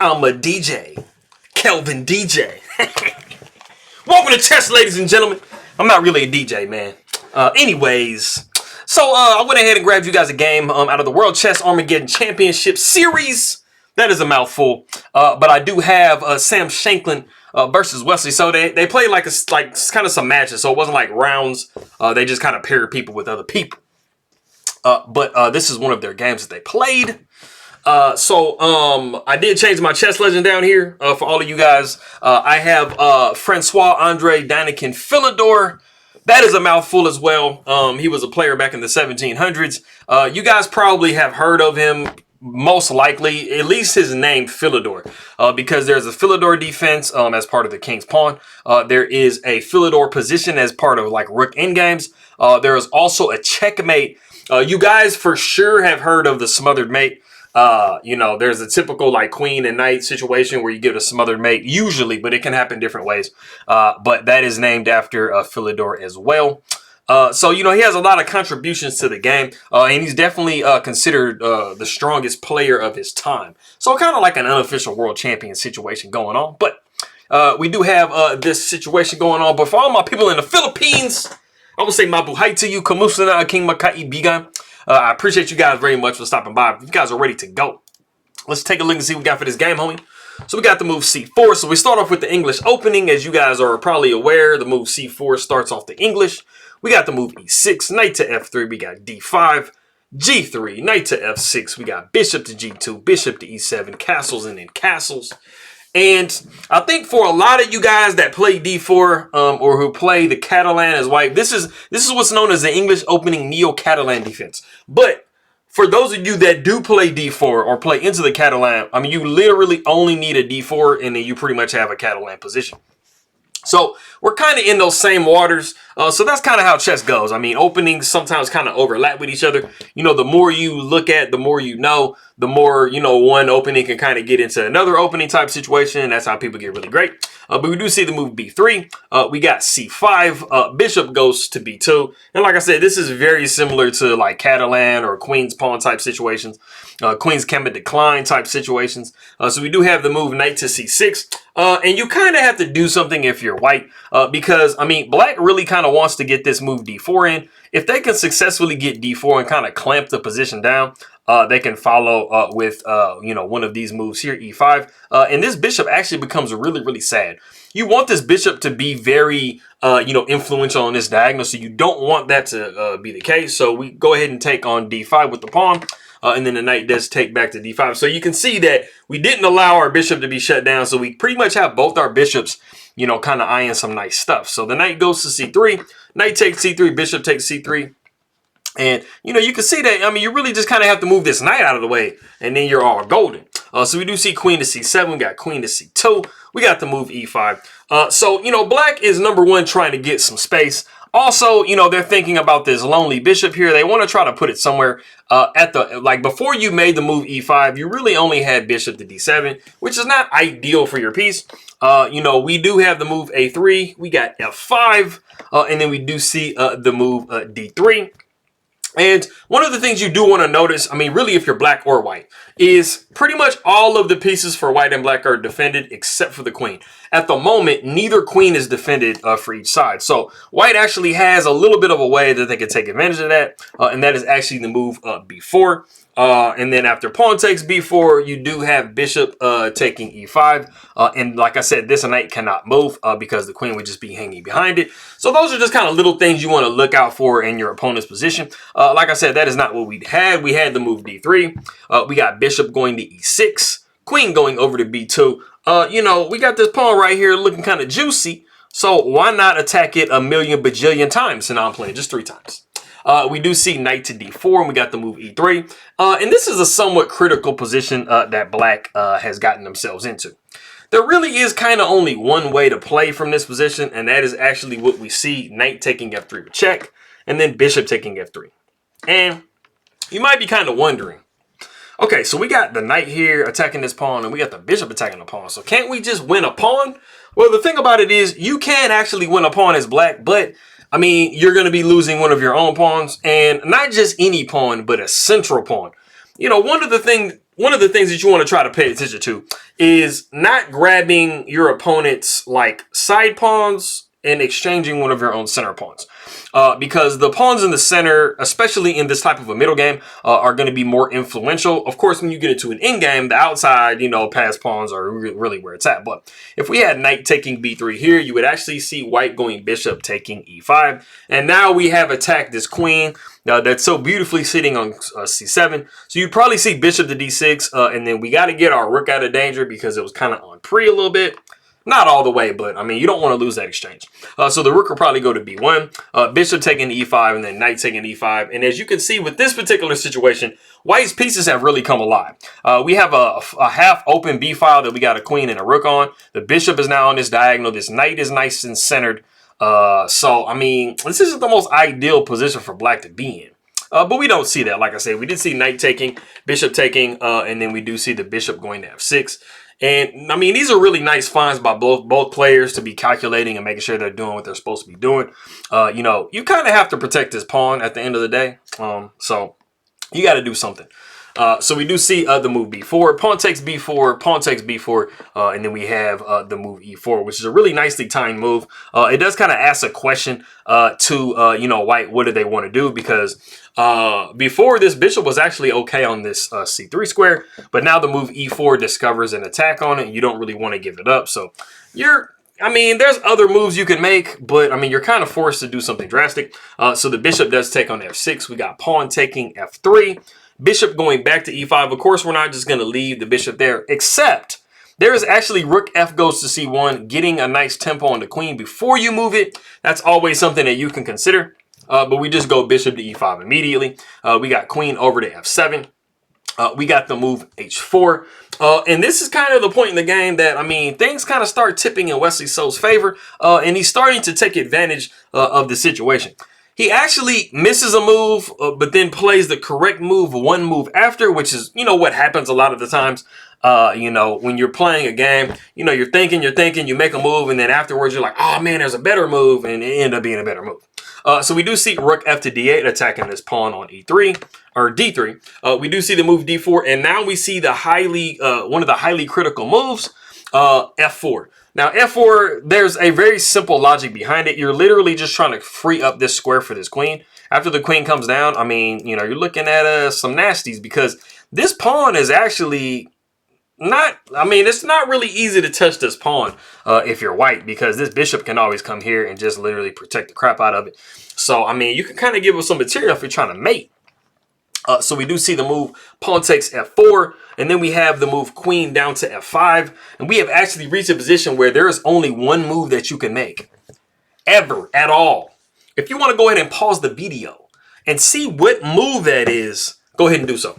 I'm a DJ. Kelvin DJ. Welcome to chess, ladies and gentlemen. I'm not really a DJ, man. Anyways, so I went ahead and grabbed you guys a game out of the World Chess Armageddon Championship Series. That is a mouthful. But I do have Sam Shankland versus Wesley. So they played like kind of some matches. So it wasn't like rounds. They just kind of paired people with other people. But this is one of their games that they played. I did change my chess legend down here for all of you guys. I have Francois Andre Danikin Philidor. That is a mouthful as well. He was a player back in the 1700s. You guys probably have heard of him, most likely, at least his name, Philidor, because there's a Philidor defense as part of the King's Pawn. There is a Philidor position as part of like Rook endgames. There is also a checkmate. You guys for sure have heard of the smothered mate. You know, there's a typical like queen and knight situation where you get a smothered mate usually, but it can happen different ways. But that is named after Philidor as well. So, you know, he has a lot of contributions to the game, and he's definitely considered the strongest player of his time. So kind of like an unofficial world champion situation going on. But we do have this situation going on. But for all my people in the Philippines, I will say mabuhay to you. Kamusta na aking makaibigan. I appreciate you guys very much for stopping by. If you guys are ready to go, let's take a look and see what we got for this game, homie. So we got the move C4. So we start off with the English opening. As you guys are probably aware, the move C4 starts off the English. We got the move E6, knight to F3. We got D5, G3, knight to F6. We got bishop to G2, bishop to E7, castles and then castles. And I think for a lot of you guys that play D4 or who play the Catalan as white, this is what's known as the English opening Neo-Catalan defense. But for those of you that do play D4 or play into the Catalan, I mean, you literally only need a D4 and then you pretty much have a Catalan position. So we're kind of in those same waters. So that's kind of how chess goes. I mean, openings sometimes kind of overlap with each other. You know, the more you look at, the more you know, the more, you know, one opening can kind of get into another opening type situation. That's how people get really great. But we do see the move B3. We got C5. Bishop goes to B2. And like I said, this is very similar to like Catalan or Queen's Pawn type situations. Queen's Gambit decline type situations. So we do have the move knight to C6. And you kind of have to do something if you're white. Because, I mean, black really kind of wants to get this move D4 in. If they can successfully get D4 and kind of clamp the position down, they can follow with, you know, one of these moves here, E5. And this bishop actually becomes really, really sad. You want this bishop to be very, you know, influential on this diagonal. So you don't want that to be the case. So we go ahead and take on D5 with the pawn. And then the knight does take back to D5. So you can see that we didn't allow our bishop to be shut down. So we pretty much have both our bishops, you know, kind of eyeing some nice stuff. So the knight goes to C3. Knight takes C3. Bishop takes C3. And, you know, you can see that, I mean, you really just kind of have to move this knight out of the way. And then you're all golden. So we do see queen to C7. We got queen to C2. We got the move E5. So, you know, black is number one trying to get some space. Also, you know, they're thinking about this lonely bishop here. They want to try to put it somewhere at the, like before you made the move E5, you really only had bishop to D7, which is not ideal for your piece. You know, we do have the move A3. We got F5. And then we do see the move D3. And one of the things you do want to notice, I mean, really, if you're black or white, is pretty much all of the pieces for white and black are defended except for the queen. At the moment, neither queen is defended for each side. So white actually has a little bit of a way that they can take advantage of that. And that is actually the move B4. And then after pawn takes B4, you do have bishop taking E5. And like I said, this knight cannot move because the queen would just be hanging behind it. So those are just kind of little things you want to look out for in your opponent's position. Like I said, that is not what we had. We had the move D3. We got bishop going to E6. Queen going over to B2. You know, we got this pawn right here looking kind of juicy. So why not attack it a million bajillion times? And I'm playing just 3 times. We do see knight to D4, and we got the move E3. And this is a somewhat critical position that black has gotten themselves into. There really is kind of only one way to play from this position, and that is actually what we see, knight taking F3 with check, and then bishop taking F3. And you might be kind of wondering, okay, so we got the knight here attacking this pawn, and we got the bishop attacking the pawn. So can't we just win a pawn? Well, the thing about it is you can actually win a pawn as black, but I mean, you're going to be losing one of your own pawns, and not just any pawn, but a central pawn. You know, one of the things that you want to try to pay attention to is not grabbing your opponent's like side pawns and exchanging one of your own center pawns. Because the pawns in the center, especially in this type of a middle game, are going to be more influential. Of course, when you get into an in game, the outside, pass pawns are really where it's at. But if we had knight taking b3 here, you would actually see white going bishop taking e5. And now we have attacked this queen that's so beautifully sitting on c7. So you'd probably see bishop to d6. And then we got to get our rook out of danger because it was kind of on pre a little bit. Not all the way, but I mean, you don't want to lose that exchange. So the rook will probably go to b1, bishop taking e5, and then knight taking e5. And as you can see with this particular situation, white's pieces have really come alive. We have a half open b file that we got a queen and a rook on. The bishop is now on this diagonal. This knight is nice and centered. So, I mean, this isn't the most ideal position for black to be in. But we don't see that. Like I said, we did see knight taking, bishop taking, and then we do see the bishop going to f6. And I mean, these are really nice finds by both players to be calculating and making sure they're doing what they're supposed to be doing. You kind of have to protect this pawn at the end of the day. So you got to do something. So we do see the move b4, pawn takes b4, pawn takes b4, and then we have the move e4, which is a really nicely timed move. It does kind of ask a question to white, what do they want to do? Because before, this bishop was actually okay on this c3 square, but now the move e4 discovers an attack on it, and you don't really want to give it up. So there's other moves you can make, but I mean, you're kind of forced to do something drastic. So the bishop does take on f6. We got pawn taking f3. Bishop going back to e5. Of course, we're not just going to leave the bishop there, except there is actually rook f goes to c1, getting a nice tempo on the queen before you move it. That's always something that you can consider. But we just go bishop to e5 immediately. We got queen over to f7. We got the move h4. And this is kind of the point in the game that, I mean, things kind of start tipping in Wesley So's favor. And he's starting to take advantage of the situation. He actually misses a move, but then plays the correct move one move after, which is, what happens a lot of the times. When you're playing a game, you're thinking, you make a move, and then afterwards you're like, oh man, there's a better move, and it ended up being a better move. So we do see rook f to d8 attacking this pawn on e3 or d3. We do see the move d4, and now we see the one of the highly critical moves, f4. Now, f4, there's a very simple logic behind it. You're literally just trying to free up this square for this queen. After the queen comes down, I mean, you're looking at some nasties, because this pawn is actually not, it's not really easy to touch this pawn if you're white, because this bishop can always come here and just literally protect the crap out of it. So, you can kind of give us some material if you're trying to mate. So we do see the move pawn takes f4, and then we have the move queen down to f5, and we have actually reached a position where there is only one move that you can make ever at all. If you want to go ahead and pause the video and see what move that is, go ahead and do so.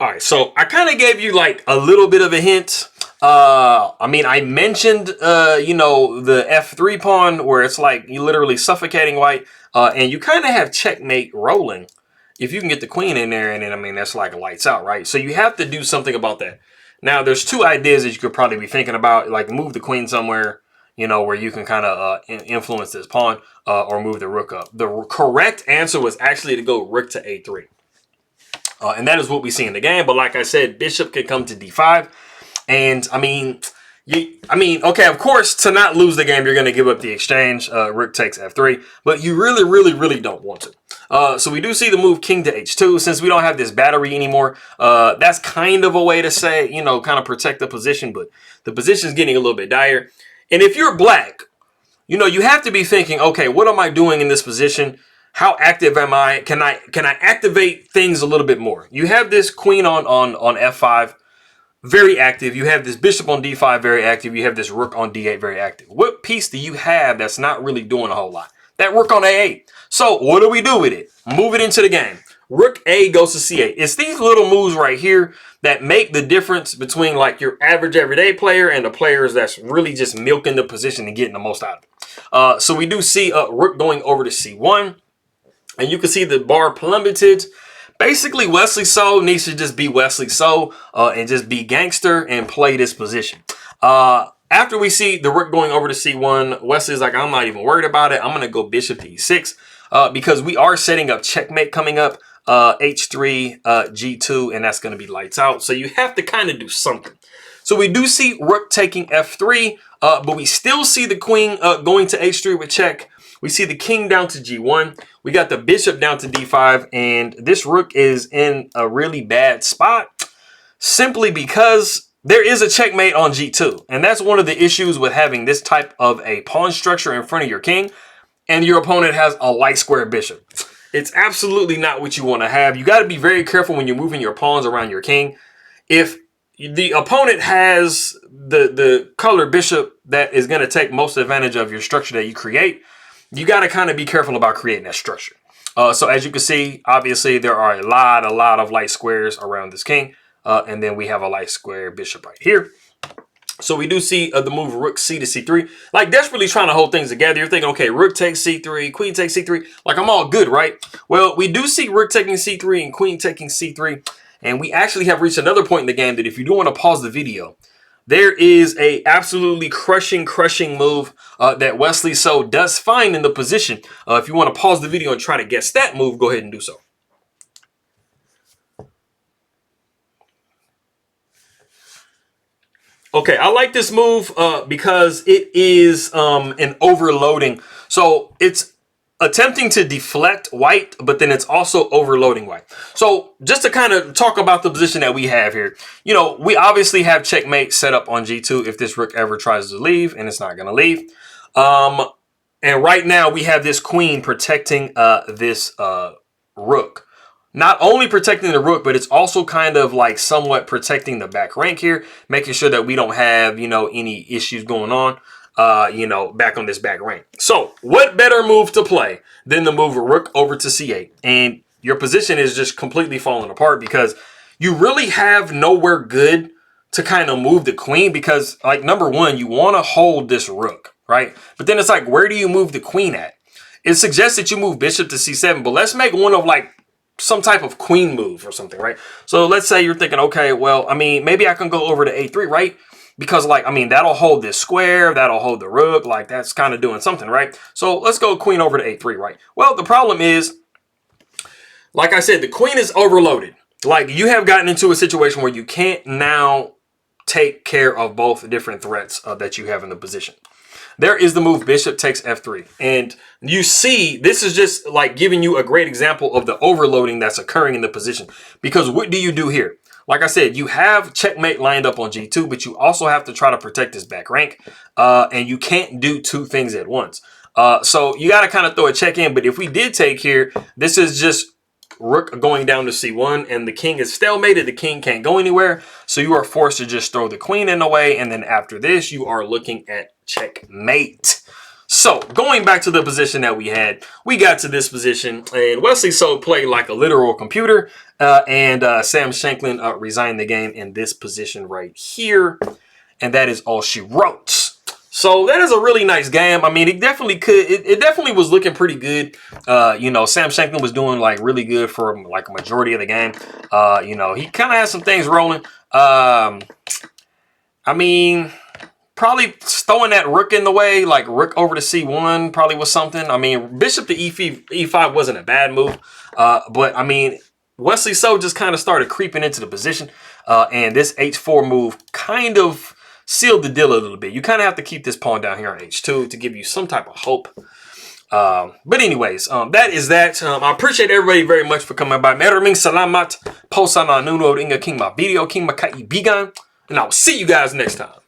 All right, so I kind of gave you like a little bit of a hint. I mentioned, the f3 pawn, where it's like you literally suffocating white, and you kind of have checkmate rolling if you can get the queen in there, and then, that's like lights out, right? So you have to do something about that. Now, there's two ideas that you could probably be thinking about, like move the queen somewhere, where you can kind of influence this pawn, or move the rook up. The correct answer was actually to go rook to a3. And that is what we see in the game. But like I said, bishop could come to d5. And okay, of course, to not lose the game, you're going to give up the exchange. Rook takes f3, but you really don't want to. So we do see the move king to h2. Since we don't have this battery anymore, that's kind of a way to say, kind of protect the position, but the position is getting a little bit dire. And if you're black, you have to be thinking, okay, what am I doing in this position? How active am I? Can I activate things a little bit more? You have this queen on f5. Very active. You have this bishop on d5, very active. You have this rook on d8, very active. What piece do you have that's not really doing a whole lot? That rook on a8. So what do we do with it? Move it into the game. Rook a goes to c8. It's these little moves right here that make the difference between like your average everyday player and the players that's really just milking the position and getting the most out of it. So we do see rook going over to c1. And you can see the bar plummeted. Basically, Wesley So needs to just be Wesley So and just be gangster and play this position. After we see the rook going over to c1, Wesley's like, I'm not even worried about it. I'm going to go bishop to e6 because we are setting up checkmate coming up. H3, G2, and that's going to be lights out. So you have to kind of do something. So we do see rook taking F3, but we still see the queen going to H3 with check. We see the king down to G1. We got the bishop down to D5, and this rook is in a really bad spot simply because there is a checkmate on G2. And that's one of the issues with having this type of a pawn structure in front of your king, and your opponent has a light square bishop. It's absolutely not what you want to have. You got to be very careful when you're moving your pawns around your king. If the opponent has the color bishop that is going to take most advantage of your structure that you create, you got to kind of be careful about creating that structure. So as you can see, obviously there are a lot of light squares around this king. And then we have a light square bishop right here. So we do see the move rook c to c3, like desperately trying to hold things together. You're thinking, okay, rook takes c3, queen takes c3, like I'm all good, right? Well, we do see rook taking c3 and queen taking c3. And we actually have reached another point in the game that if you do want to pause the video, there is a absolutely crushing move that Wesley So does find in the position. If you want to pause the video and try to guess that move, go ahead and do so. Okay, I like this move because it is an overloading. So it's attempting to deflect white, but then it's also overloading white. So just to kind of talk about the position that we have here, you know, we obviously have checkmate set up on G2 if this rook ever tries to leave, and it's not going to leave. And right now we have this queen protecting this rook. Not only protecting the rook, but it's also kind of like somewhat protecting the back rank here, making sure that we don't have, you know, any issues going on, you know, back on this back rank. So what better move to play than the move rook over to C8? And your position is just completely falling apart because you really have nowhere good to kind of move the queen because, like, number one, you want to hold this rook, right? But then it's like, where do you move the queen at? It suggests that you move bishop to C7, but let's make one of like some type of queen move or something, right? So let's say you're thinking, okay, well, I mean, maybe I can go over to A3, right? Because, like, I mean, that'll hold this square, that'll hold the rook, like that's kind of doing something, right? So let's go queen over to A3, right? Well, the problem is, like I said, the queen is overloaded. Like, you have gotten into a situation where you can't now take care of both different threats that you have in the position. There is the move bishop takes F3. And you see, this is just like giving you a great example of the overloading that's occurring in the position. Because what do you do here? Like I said, you have checkmate lined up on G2, but you also have to try to protect this back rank. And you can't do two things at once. So you got to kind of throw a check in. But if we did take here, this is just rook going down to C1, and the king is stalemated. The king can't go anywhere. So you are forced to just throw the queen in the way. And then after this, you are looking at checkmate. So going back to the position that we had, we got to this position, and Wesley So played like a literal computer, and Sam Shankland resigned the game in this position right here, and that is all she wrote. So that is a really nice game. I mean, it definitely could. It definitely was looking pretty good. You know, Sam Shankland was doing like really good for like a majority of the game. You know, he kind of had some things rolling. I mean, probably throwing that rook in the way, like rook over to C1 probably was something. I mean, bishop to E5 wasn't a bad move. But I mean, Wesley So just kind of started creeping into the position. And this H4 move kind of sealed the deal a little bit. You kind of have to keep this pawn down here on H2 to give you some type of hope. But anyways, that is that. I appreciate everybody very much for coming by. Maraming salamat po sa nanonood ng aking mga video, king makaibigan. And I will see you guys next time.